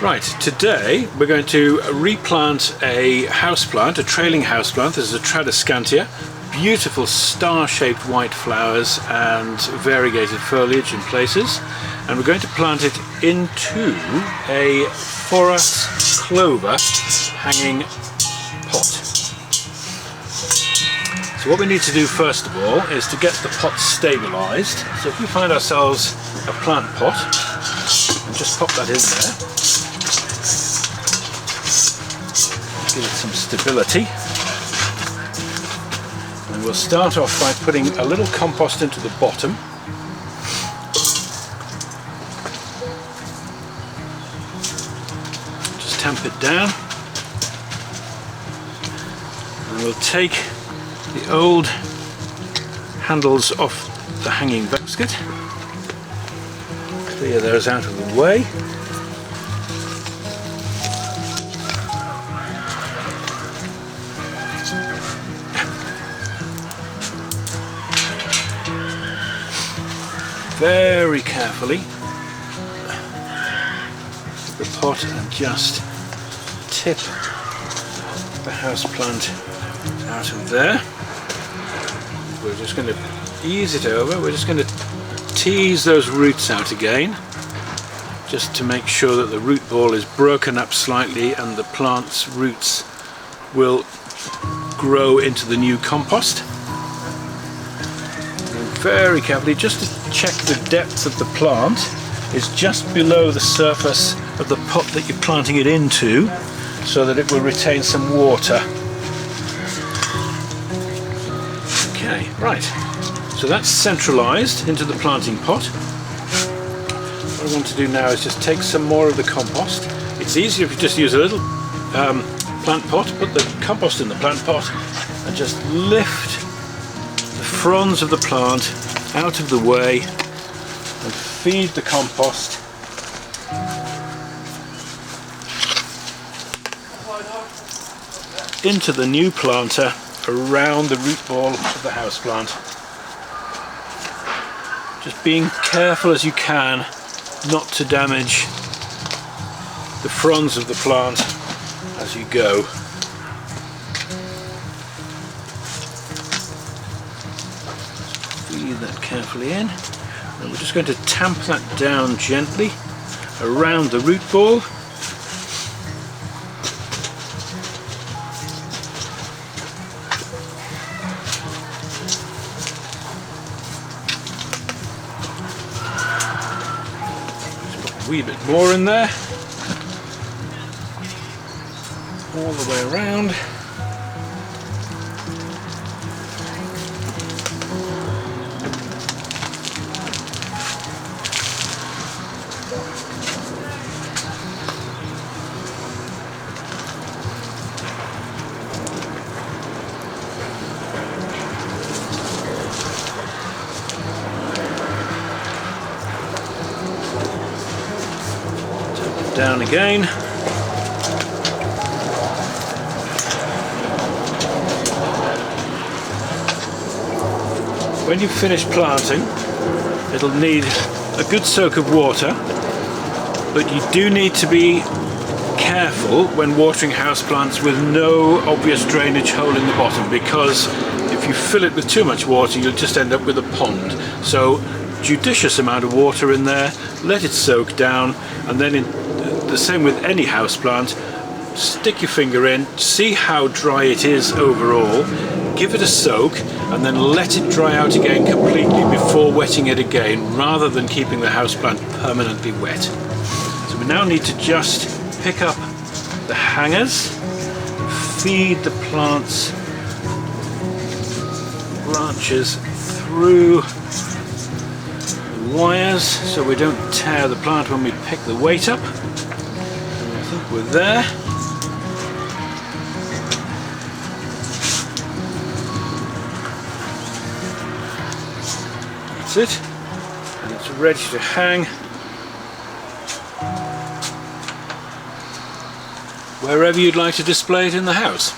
Right, today we're going to replant a houseplant, a trailing houseplant. This is a Tradescantia. Beautiful star-shaped white flowers and variegated foliage in places. And we're going to plant it into a forest clover hanging pot. So what we need to do first of all is to get the pot stabilised. So if we find ourselves a plant pot, and just pop that in there. Give it some stability, and we'll start off by putting a little compost into the bottom. Just tamp it down, and we'll take the old handles off the hanging basket, clear those out of the way. Very carefully the pot and just tip the houseplant out of there. We're just going to ease it over. We're just going to tease those roots out again, just to make sure that the root ball is broken up slightly and the plant's roots will grow into the new compost. Very carefully, just to check the depth of the plant is just below the surface of the pot that you're planting it into, so that it will retain some water. Okay, right, so that's centralised into the planting pot. What I want to do now is just take some more of the compost. It's easier if you just use a little plant pot, put the compost in the plant pot and just lift the fronds of the plant out of the way and feed the compost into the new planter around the root ball of the houseplant. Just being careful as you can not to damage the fronds of the plant as you go. Feed that carefully in, and we're just going to tamp that down gently around the root ball. Just put a wee bit more in there, all the way around. Down again. When you've finished planting, it'll need a good soak of water, but you do need to be careful when watering houseplants with no obvious drainage hole in the bottom, because if you fill it with too much water you'll just end up with a pond. So judicious amount of water in there, let it soak down, and then the same with any houseplant, stick your finger in, see how dry it is overall, give it a soak, and then let it dry out again completely before wetting it again, rather than keeping the houseplant permanently wet. So we now need to just pick up the hangers, feed the plant's branches through the wires so we don't tear the plant when we pick the weight up. I think we're there. That's it. And it's ready to hang wherever you'd like to display it in the house.